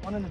One in the.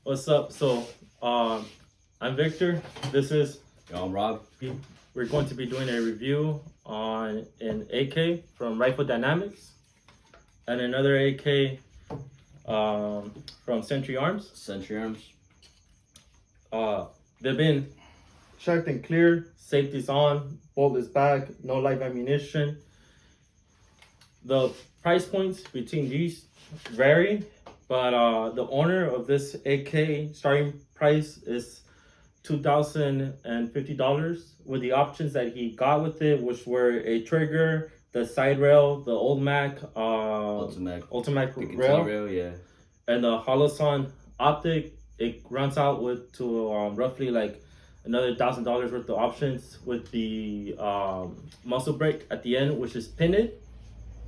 What's up? So, I'm Victor. This is Yo, I'm Rob. we're going to be doing a review on an AK from Rifle Dynamics and another AK from Century Arms. Century Arms. They've been checked and cleared. Safety's on. Bolt is back. No live ammunition. The price points between these vary, but the owner of this AK starting price is $2,050 with the options that he got with it, which were a trigger, the side rail, the old Mac, Ultimate rail, yeah, and the Holosun optic. It runs out to roughly like another $1,000 worth of options with the muzzle brake at the end, which is pinned.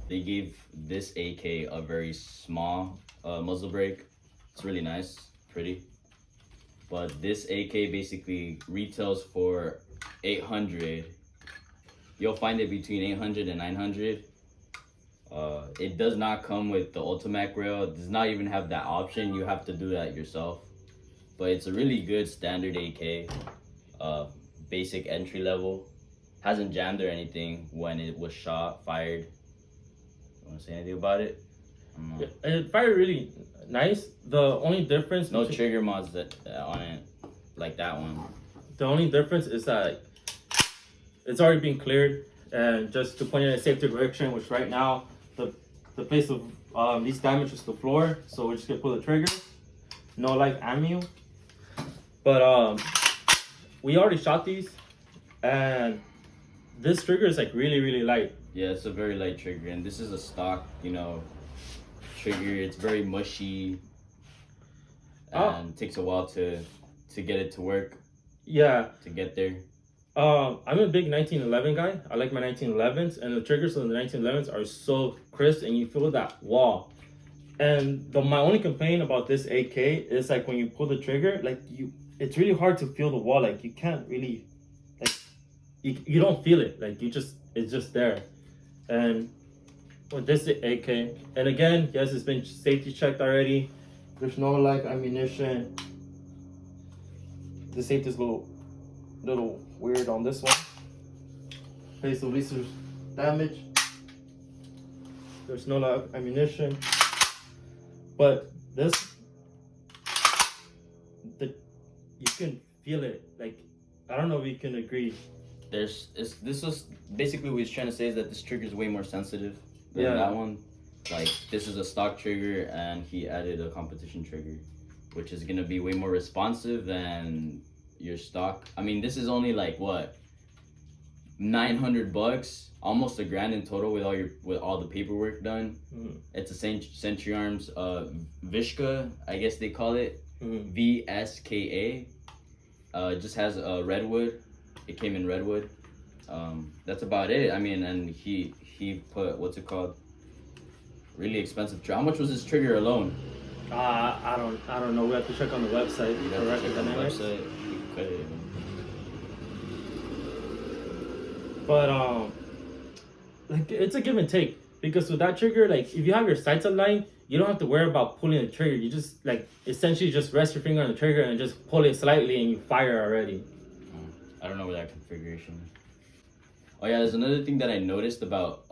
They gave this AK a very small muzzle brake. It's really nice, pretty. But this AK basically retails for $800. You'll find it between $800 and $900. It does not come with the Ultimate rail. It does not even have that option. You have to do that yourself. But it's a really good standard AK. Basic entry level. Hasn't jammed or anything when it was fired. You want to say anything about it? Yeah, it fired really nice. The only difference, no trigger mods on it like that one. The only difference is that it's already been cleared, and just to point in a safety direction, which right now the place of least damage is the floor, so we're just gonna pull the trigger. No live ammo, but we already shot these, and this trigger is like really light. Yeah, it's a very light trigger, and this is a stock, trigger. It's very mushy, and takes a while to get it to work. Yeah, to get there. I'm a big 1911 guy. I like my 1911s, and the triggers on the 1911s are so crisp, and you feel that wall. And my only complaint about this AK is like when you pull the trigger, like it's really hard to feel the wall. Like you can't really, like you don't feel it. Like it's just there. And with this AK, and again, yes, it's been safety checked already. There's no live ammunition. The safety's a little weird on this one. Place of least damage. There's no live ammunition. But you can feel it. Like, I don't know if you can agree. This was basically what he's trying to say is that this trigger is way more sensitive than that one. Like, this is a stock trigger, and he added a competition trigger, which is gonna be way more responsive than your stock. I mean, this is only like what, $900, almost $1,000 in total with all the paperwork done. It's a Century Arms vska, I guess they call it. vska. It just has a redwood. It came in redwood. That's about it. I mean, and he put, what's it called, really expensive. How much was this trigger alone? I don't know. We have to check on the website. You have to check on the website. We can cut it. But like it's a give and take, because with that trigger, like if you have your sights aligned, you don't have to worry about pulling the trigger. You just like essentially just rest your finger on the trigger and just pull it slightly, and you fire already. I don't know where that configuration is. Oh yeah, there's another thing that I noticed about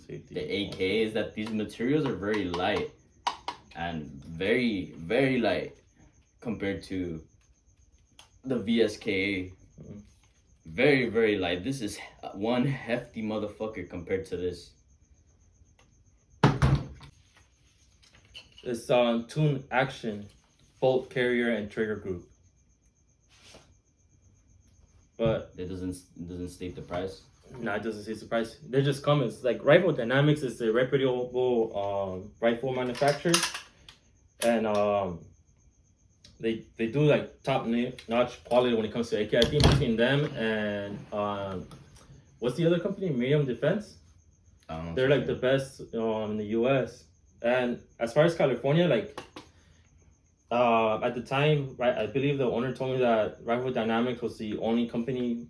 Safety. the AK is that these materials are very light and very light compared to the vska. Mhm. Very light. This is one hefty motherfucker compared to this. It's tune action, bolt carrier and trigger group. But It doesn't state the price. no, it doesn't say surprise. They're just comments. Like Rifle Dynamics is a reputable rifle manufacturer, and they do like top notch quality when it comes to AK. I think between them and what's the other company? Medium Defense. I don't know. They're like the best in the U.S. And as far as California, like at the time, right, I believe the owner told me that Rifle Dynamics was the only company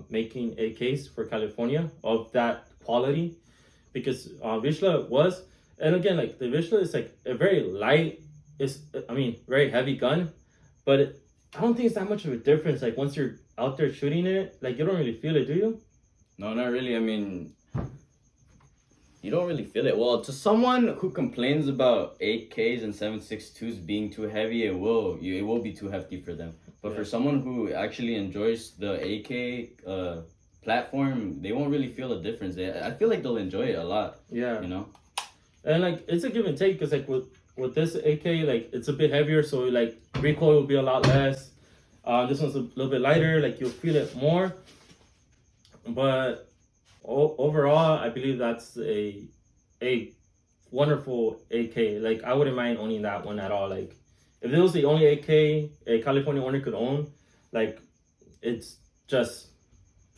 making AKs for California of that quality, because Vizsla was, and again, like the Vizsla is like a very light, very heavy gun, but I don't think it's that much of a difference. Like once you're out there shooting it, like you don't really feel it, do you? No, not really. I mean, you don't really feel it. Well, to someone who complains about 8Ks and 7.62s being too heavy, it will be too hefty for them. But for someone who actually enjoys the AK platform, they won't really feel a difference. I feel like they'll enjoy it a lot. Yeah. You know? And like it's a give and take, because like with this AK, like it's a bit heavier, so like recoil will be a lot less. This one's a little bit lighter, like you'll feel it more. But overall, I believe that's a wonderful AK. Like I wouldn't mind owning that one at all. Like if it was the only AK a California owner could own, like it's just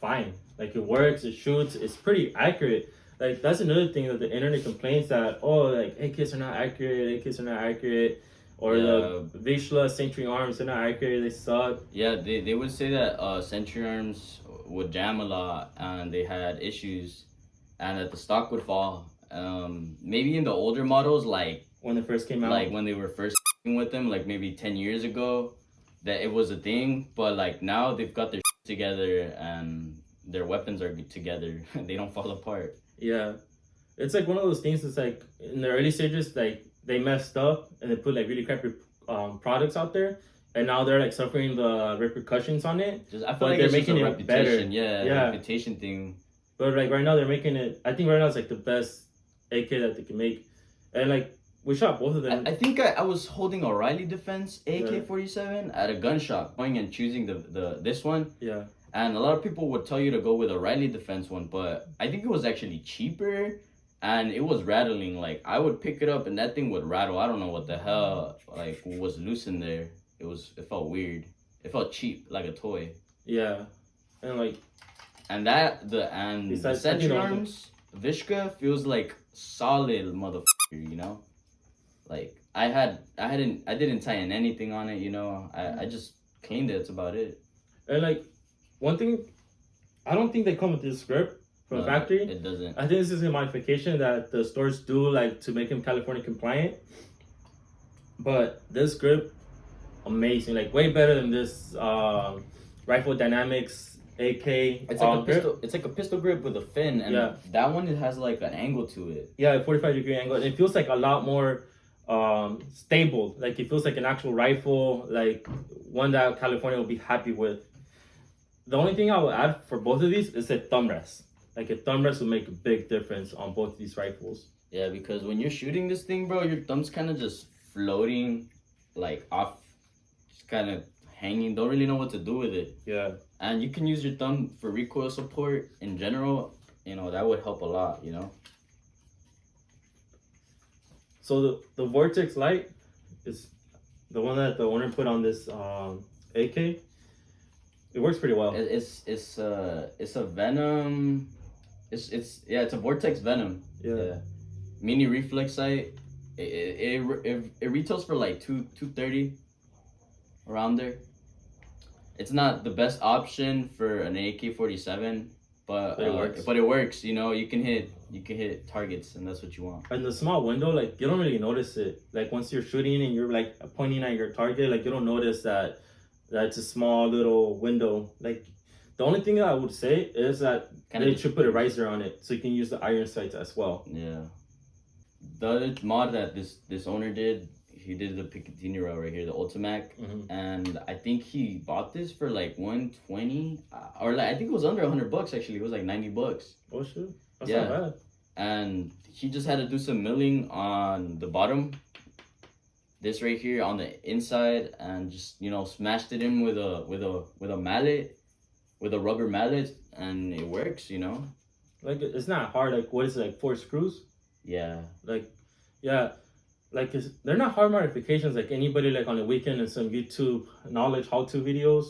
fine. Like it works, it shoots, it's pretty accurate. Like that's another thing that the internet complains that, oh, like AKs are not accurate, AKs are not accurate, or the Vizsla Century Arms, they're not accurate, they suck. Yeah, they would say that Century Arms would jam a lot and they had issues, and that the stock would fall. Maybe in the older models, like when it first came out, like when they were first with them, like maybe 10 years ago, that it was a thing. But like now they've got their together and their weapons are together. They don't fall apart. Yeah, it's like one of those things. It's like in the early stages, like they messed up and they put like really crappy products out there, and now they're like suffering the repercussions on it. I feel like they're making it reputation. Better. Yeah, reputation thing. But like right now, they're making it. I think right now it's like the best AK that they can make, and like we shot both of them. I think I was holding a Riley Defense AK-47 at a gun shop, going and choosing the this one. Yeah. And a lot of people would tell you to go with a Riley Defense one, but I think it was actually cheaper, and it was rattling. Like I would pick it up and that thing would rattle. I don't know what the hell like was loose in there. It felt weird. It felt cheap, like a toy. Yeah, and like the Century Arms Vizsla feels like solid motherfucker. You know, like I didn't tie in anything on it. You know, I just cleaned it. That's about it. And like. One thing, I don't think they come with this script from the factory. It doesn't. I think this is a modification that the stores do, like to make them California compliant. But this grip, amazing, like way better than this Rifle Dynamics AK. It's like a pistol. It's like a pistol grip with a fin, and that one, it has like an angle to it. Yeah, a 45-degree angle. And it feels like a lot more stable. Like it feels like an actual rifle, like one that California will be happy with. The only thing I will add for both of these is a thumb rest. Like a thumb rest will make a big difference on both these rifles. Yeah, because when you're shooting this thing, bro, your thumb's kind of just floating, like off, just kind of hanging. Don't really know what to do with it. Yeah. And you can use your thumb for recoil support in general. You know, that would help a lot, you know? So the Vortex Light is the one that the owner put on this AK. It works pretty well. It's a Venom. It's a Vortex Venom. Yeah. Mini reflex sight. It retails for like $230, around there. It's not the best option for an AK-47, but it works. But it works. You know, you can hit targets, and that's what you want. And the small window, like you don't really notice it. Like once you're shooting and you're like pointing at your target, like you don't notice that it's a small little window. Like The only thing that I would say is that Kinda they should put a riser on it so you can use the iron sights as well. Yeah. The other mod that this owner did, he did the Picatinny rail right here, the Ultimac, and I think he bought this for like 120, or like I think it was under $100 actually. It was like $90. Oh shit, that's Yeah. not bad. And he just had to do some milling on the bottom, this right here on the inside, and just, you know, smashed it in with a mallet, with a rubber mallet, and it works, you know. Like it's not hard. Like what is it, like 4 screws? Yeah. Like, yeah, like they're not hard modifications. Like anybody like on the weekend and some YouTube knowledge how-to videos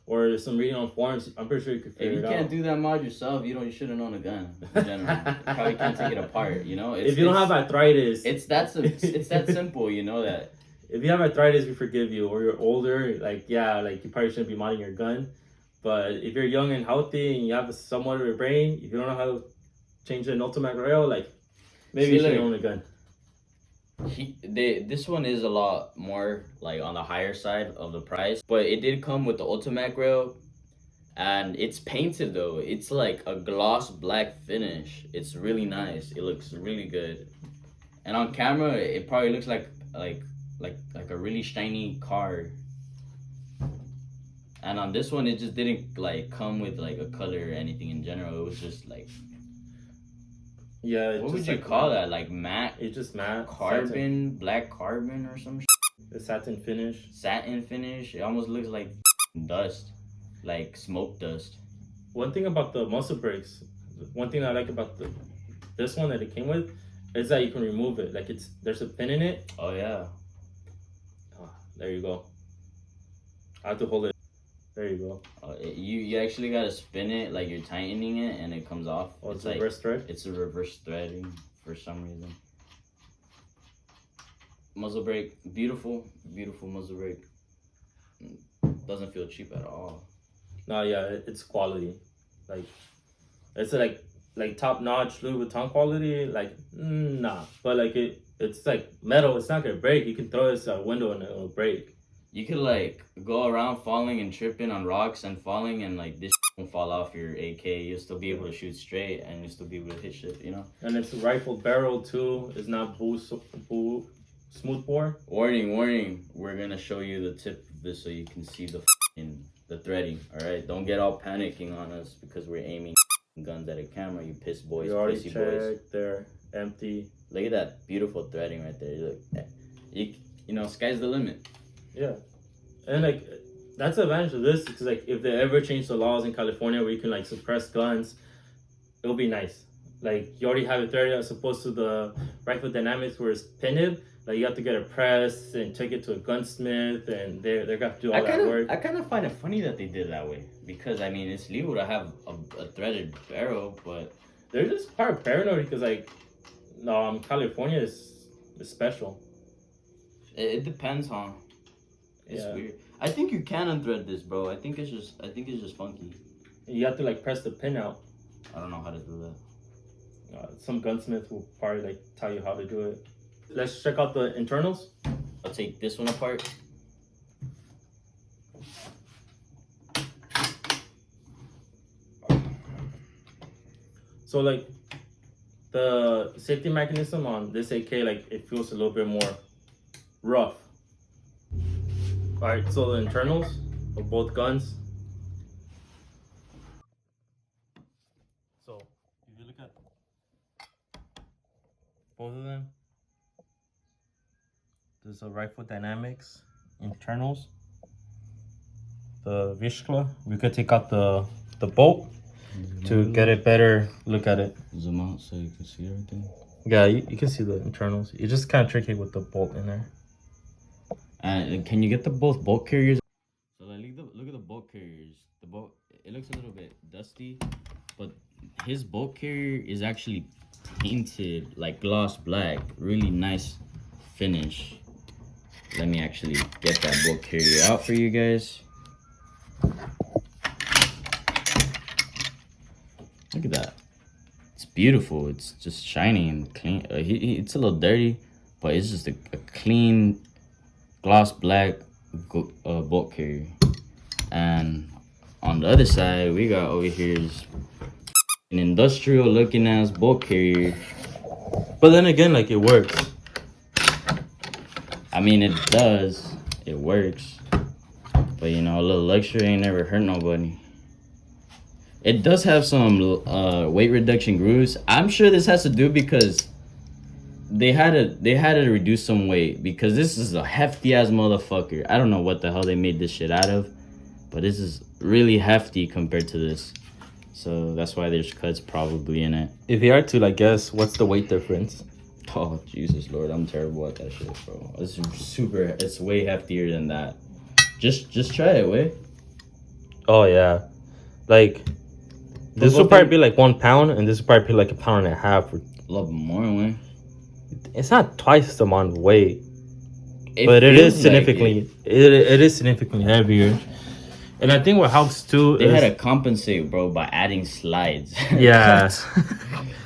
or some reading on forums, I'm pretty sure you could If figure you it can't out. do that mod yourself, you shouldn't own a gun in general. You probably can't take it apart, you know. If you don't have arthritis, it's that simple, you know that. if you have arthritis, we forgive you. Or you're older, like yeah, like you probably shouldn't be modding your gun. But if you're young and healthy and you have somewhat of a brain, if you don't know how to change an Ultimac rail, like maybe you should own a gun. This one is a lot more like on the higher side of the price, but it did come with the Ultimac rail, and it's painted though. It's like a gloss black finish. It's really nice. It looks really good, and on camera it probably looks like a really shiny car. And on this one, it just didn't like come with like a color or anything in general. It was just like, yeah. What would you call that? Like matte? It's just matte. Carbon, Satin. black carbon or some The satin finish. Satin finish. It almost looks like dust, like smoke dust. One thing about the muzzle brakes, one thing I like about this one that it came with, is that you can remove it. Like there's a pin in it. Oh yeah. Oh, there you go. I have to hold it. There you go. You actually gotta spin it like you're tightening it, and it comes off. Oh, it's a reverse thread? It's a reverse threading for some reason. Muzzle brake, beautiful muzzle brake. Doesn't feel cheap at all. No, yeah, it's quality. Like it's like top notch Louis Vuitton quality. Like nah, but like it's like metal. It's not gonna break. You can throw this out a window and it'll break. You could like go around falling and tripping on rocks and falling, and like this won't fall off your AK. You'll still be able to shoot straight, and you'll still be able to hit shit, you know. And it's a rifle barrel too. It's not smooth bore. Warning! We're gonna show you the tip of this so you can see the threading. All right, don't get all panicking on us because we're aiming guns at a camera. You piss boys, You already pissy checked. boys. They're empty. Look at that beautiful threading right there. Look, you know, sky's the limit. Yeah, and like that's the advantage of this because like if they ever change the laws in California where you can like suppress guns, it'll be nice. Like you already have it there as opposed to the rifle dynamics where it's pinned. Like you have to get it pressed and take it to a gunsmith, and they're got to do all that work. I kind of find it funny that they did it that way because I mean it's legal to have a threaded barrel, but they're just part of paranoid because like California is special. It depends, huh? It's weird. I think you can unthread this, bro. I think it's just funky. You have to like press the pin out. I don't know how to do that. Some gunsmith will probably like tell you how to do it. Let's check out the internals. I'll take this one apart. So like the safety mechanism on this AK, like it feels a little bit more rough. All right, so the internals of both guns. So if you look at both of them, there's a rifle dynamics internals. The vska, we could take out the bolt to get a better look at it. Zoom out so you can see everything. Yeah, you can see the internals. It's just kind of tricky with the bolt in there. And can you get both bolt carriers? So like, look at the bolt carriers. The bolt, it looks a little bit dusty, but his bolt carrier is actually painted like gloss black. Really nice finish. Let me actually get that bolt carrier out for you guys. Look at that. It's beautiful. It's just shiny and clean. It's a little dirty, but it's just a clean gloss black bolt carrier. And on the other side, we got over here is an industrial looking ass bulk carrier. But then again, like, it works. I mean, it does. It works. But you know, a little luxury ain't never hurt nobody. It does have some weight reduction grooves. I'm sure this has to do because they had to reduce some weight because this is a hefty ass motherfucker. I don't know what the hell they made this shit out of, but this is really hefty compared to this. So that's why there's cuts probably in it. If you are to, like, guess, what's the weight difference? Oh Jesus Lord, I'm terrible at that shit, bro. It's way heftier than that. Just try it, way. Oh yeah, like this will probably be like 1 pound, and this will probably be like 1.5 pounds. A little bit more, way. It's not twice the amount of weight, but it is significantly. Like it is significantly heavier, and I think what helps too. They had to compensate, bro, by adding slides. Yeah.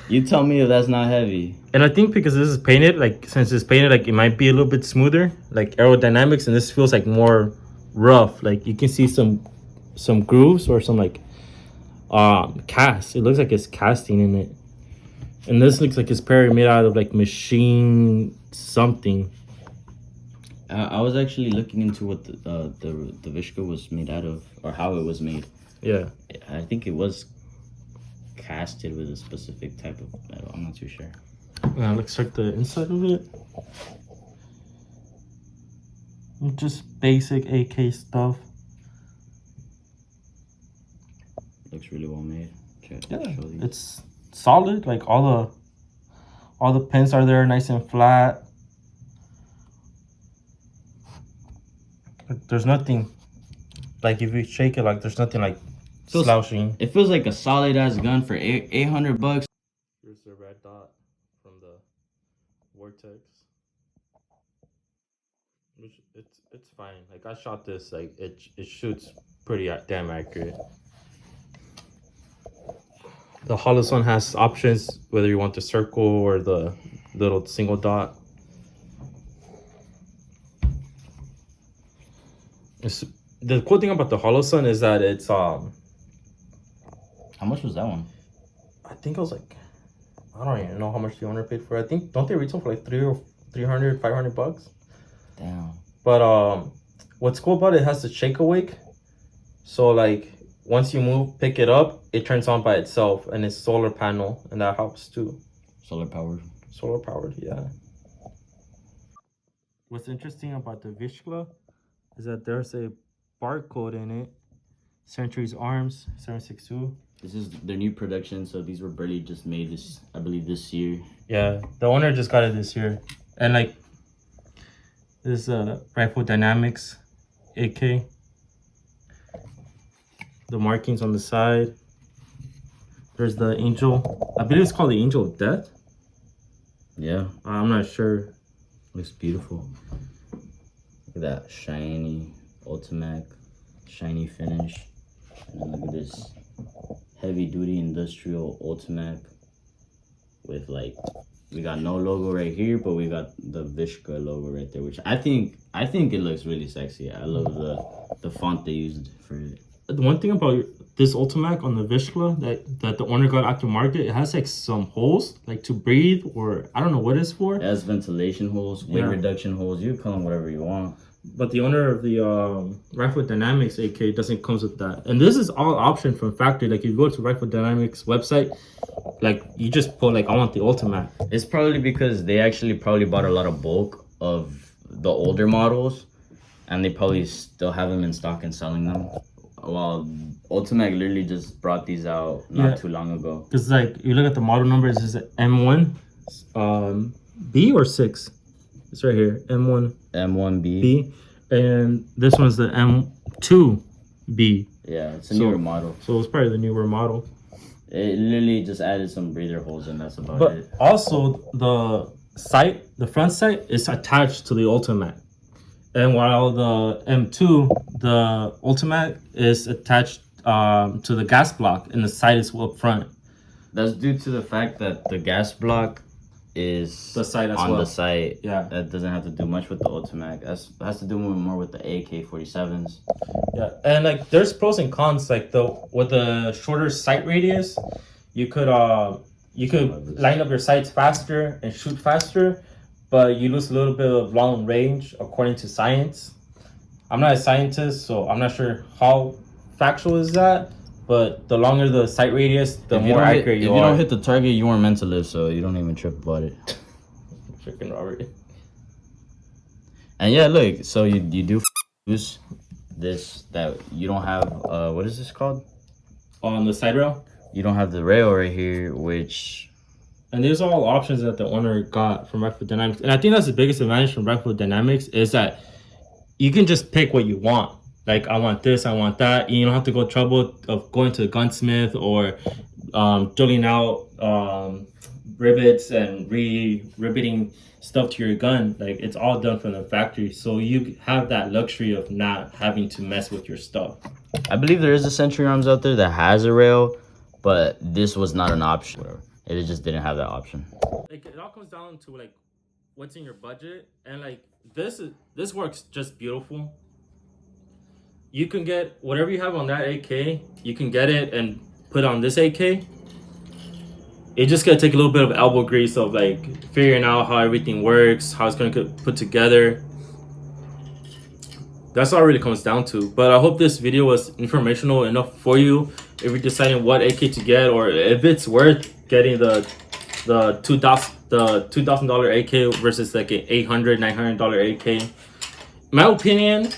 You tell me if that's not heavy. And I think because this is painted, like since it's painted, like it might be a little bit smoother, like aerodynamics, and this feels like more rough. Like you can see some grooves or some like cast. It looks like it's casting in it. And this looks like it's probably made out of like machine something. I was actually looking into what the vska was made out of, or how it was made. Yeah. I think it was casted with a specific type of metal. I'm not too sure. Let's check the inside of it. Just basic AK stuff. Looks really well made. Yeah, it's solid. Like all the pins are there, nice and flat. There's nothing like if you shake it, like there's nothing like slouching. It feels like a solid ass gun for $800. Here's the red dot from the Vortex. It's fine. Like I shot this, like it shoots pretty damn accurate. The Holosun has options whether you want the circle or the little single dot. The cool thing about the Holosun is that it's How much was that one? I think it was like, I don't even know how much the owner paid for it. I think, don't they retail for like $500? Damn. But what's cool about it has the shake awake. So like once you pick it up, it turns on by itself, and it's solar panel, and that helps too. Solar powered. Solar powered, yeah. What's interesting about the vska is that there's a barcode in it. Century's Arms 762. This is their new production, so these were barely just made I believe this year. Yeah, the owner just got it this year. And like this Rifle Dynamics AK. The markings on the side. There's the Angel. I believe it's called the Angel of Death. Yeah. I'm not sure. Looks beautiful. Look at that shiny Ultimac, shiny finish. And then look at this heavy duty industrial Ultimac with like, we got no logo right here, but we got the vska logo right there, which I think it looks really sexy. I love the font they used for it. The one thing about this Ultimac on the vska that the owner got aftermarket, it has like some holes like to breathe, or I don't know what it's for. It has ventilation holes, weight reduction holes. You can call them whatever you want. But the owner of the Rifle Dynamics AK doesn't comes with that. And this is all option from factory. Like if you go to Rifle Dynamics website, like you just put like I want the Ultimac. It's probably because they actually probably bought a lot of bulk of the older models, and they probably still have them in stock and selling them. Well, Ultimac literally just brought these out not too long ago. Because like you look at the model numbers, is it M1 B or 6? It's right here, M1B. B, and this one's the M2B. Yeah, it's a newer model. So it's probably the newer model. It literally just added some breather holes, and that's about it. But also the front sight is attached to the Ultimac. And while the M2, the Ultimac is attached to the gas block, and the sight is up front. That's due to the fact that the gas block is The sight as on well. the sight. Yeah. That doesn't have to do much with the Ultimac. That has to do more with the AK-47s. Yeah, and like there's pros and cons. Like with the shorter sight radius, you could line up your sights faster and shoot faster, but you lose a little bit of long range according to science. I'm not a scientist, so I'm not sure how factual is that. But the longer the sight radius, the more accurate you are. If you don't hit the target, you weren't meant to live, so you don't even trip about it. Freaking Robert. And yeah, look, so you do use this, that you don't have, what is this called? On the side rail? You don't have the rail right here, which... And these are all options that the owner got from Rifle Dynamics. And I think that's the biggest advantage from Rifle Dynamics is that you can just pick what you want. Like, I want this, I want that. You don't have to go trouble of going to the gunsmith or drilling out rivets and re-riveting stuff to your gun. Like, it's all done from the factory. So you have that luxury of not having to mess with your stuff. I believe there is a Century Arms out there that has a rail, but this was not an option. It just didn't have that option. Like, it all comes down to like what's in your budget, and like this works just beautiful. You can get whatever you have on that AK, you can get it and put on this AK. It just gotta take a little bit of elbow grease of like figuring out how everything works, how it's gonna get put together. That's all it really comes down to. But I hope this video was informational enough for you if you're deciding what AK to get, or if it's worth getting the $2,000 AK versus like an $800-900 AK. In my opinion,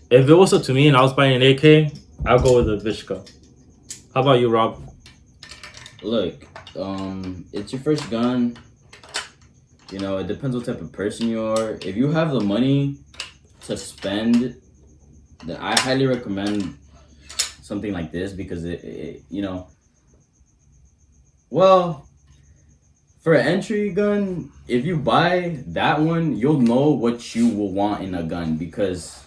if it was up to me and I was buying an AK, I'll go with the vska. How about you, Rob? Look, it's your first gun. You know, it depends what type of person you are. If you have the money to spend, then I highly recommend something like this, because it you know, well, for an entry gun, if you buy that one, you'll know what you will want in a gun, because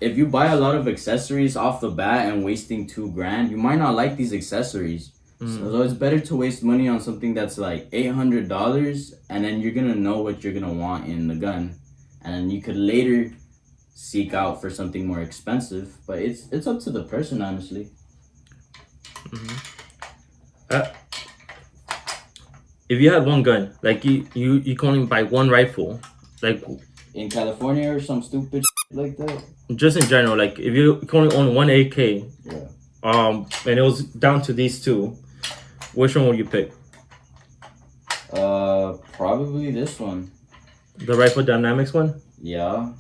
if you buy a lot of accessories off the bat and wasting $2,000, you might not like these accessories. So it's better to waste money on something that's like $800, and then you're gonna know what you're gonna want in the gun, and then you could later seek out for something more expensive. But it's up to the person, honestly. If you had one gun, like you can only buy one rifle, like In California or some stupid like that. just in general, like if you can only own one AK, Yeah. and it was down to these two, which one would you pick? Probably this one. The Rifle Dynamics one? Yeah.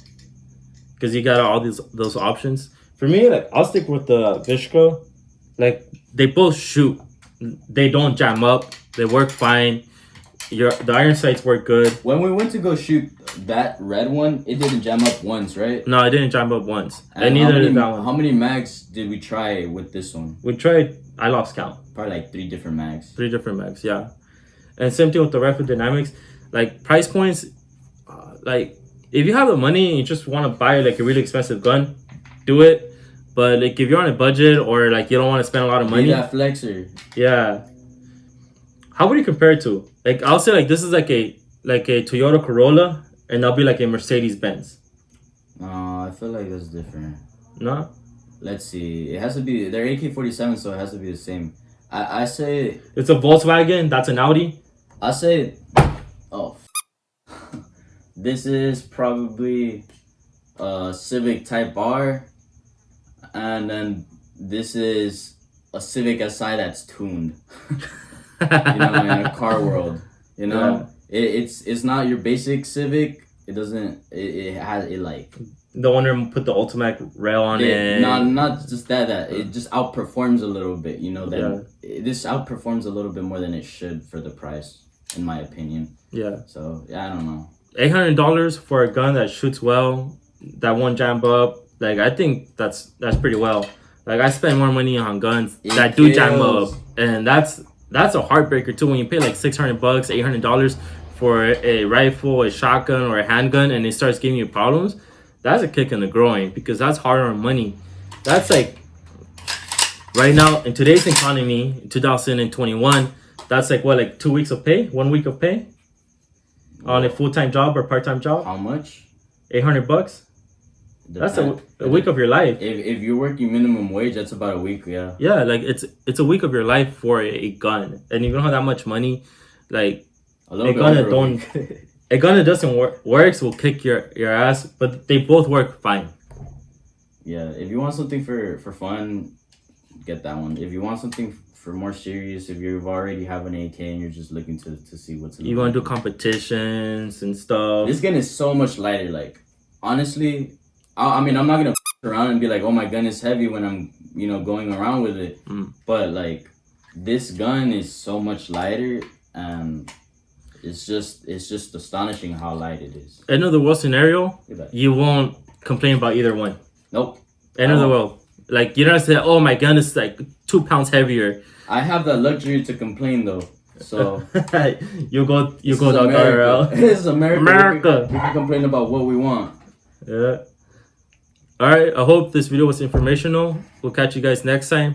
Because you got all those options. For me, like I'll stick with the vska. Like they both shoot. They don't jam up. They work fine. The iron sights work good. When we went to go shoot that red one, it didn't jam up once, right? No, it didn't jam up once. And neither did that one. How many mags did we try with this one? We tried. I lost count. Probably like 3 different mags. 3 different mags, yeah. And same thing with the Rifle Dynamics. Like price points, like if you have the money and you just want to buy like a really expensive gun, do it. But like if you're on a budget or like you don't want to spend a lot of money, that flexer. Yeah. How would you compare it to? Like I'll say like this is like a Toyota Corolla, and that'll be like a Mercedes Benz. I feel like that's different. No. Let's see. It has to be. They're AK-47, so it has to be the same. I say it's a Volkswagen. That's an Audi. I say, oh, this is probably a Civic Type R, and then this is a Civic SI that's tuned. You know, in a car world. You know, it's not your basic Civic. It doesn't. It has it like. The one who put the Ultimac rail on it. Not just that it just outperforms a little bit. You know that this outperforms a little bit more than it should for the price, in my opinion. Yeah. So yeah, I don't know. $800 for a gun that shoots well, that won't jam up. Like I think that's pretty well. Like I spend more money on guns that do jam up, and that's a heartbreaker too when you pay like $600, $800 for a rifle, a shotgun, or a handgun, and it starts giving you problems. That's a kick in the groin, because that's hard-earned money. That's like, right now, in today's economy, in 2021, that's like, what, like 2 weeks of pay? 1 week of pay? on a full-time job or part-time job. How much? $800. That's a week of your life. If you're working minimum wage, that's about a week. Yeah. Yeah, like it's a week of your life for a gun, and you don't have that much money. Like a gun that doesn't works will kick your ass, but they both work fine. Yeah, if you want something for fun, get that one. If you want something for more serious, if you already have an AK and you're just looking to see what's in you want to do competitions and stuff. This gun is so much lighter. Like honestly, I mean I'm not gonna around and be like, oh my gun is heavy when I'm going around with it. But like this gun is so much lighter, and it's just astonishing how light it is. End of the world scenario, you won't complain about either one. Nope. End of the world. Like you're not say, oh my gun is like 2 pounds heavier. I have the luxury to complain though. So you go the other route. This is America. We can complain about what we want. Yeah. All right. I hope this video was informational. We'll catch you guys next time.